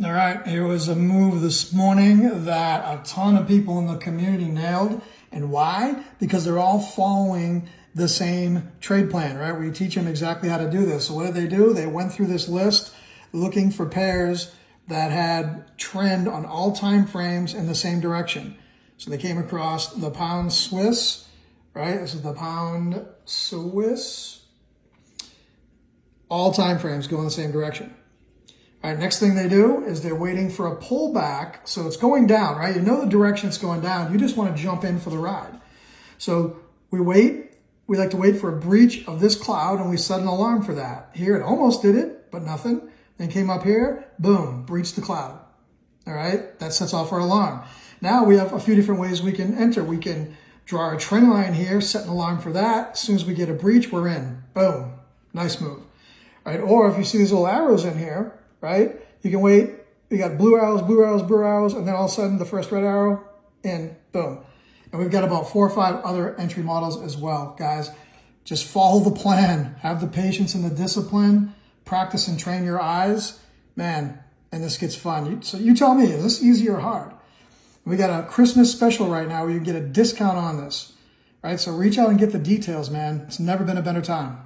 All right, here was a move this morning that a ton of people in the community nailed. And why? Because they're all following the same trade plan, right? We teach them exactly how to do this. So what did they do? They went through this list looking for pairs that had trend on all time frames in the same direction. So they came across the pound Swiss, right? This is the pound Swiss. All time frames go in the same direction. All right, next thing they do is they're waiting for a pullback. So it's going down, right? You know the direction it's going down. You just want to jump in for the ride. So we wait. We like to wait for a breach of this cloud, and we set an alarm for that. Here it almost did it, but nothing. Then came up here, boom, breached the cloud. All right, that sets off our alarm. Now we have a few different ways we can enter. We can draw a trend line here, set an alarm for that. As soon as we get a breach, we're in. Boom, nice move. All right, or if you see these little arrows in here, right? You can wait. You got blue arrows, blue arrows, blue arrows, and then all of a sudden the first red arrow, in, boom. And we've got about 4 or 5 other entry models as well, guys. Just follow the plan. Have the patience and the discipline. Practice and train your eyes. Man, and this gets fun. So you tell me, is this easy or hard? We got a Christmas special right now where you can get a discount on this. Right? So reach out and get the details, man. It's never been a better time.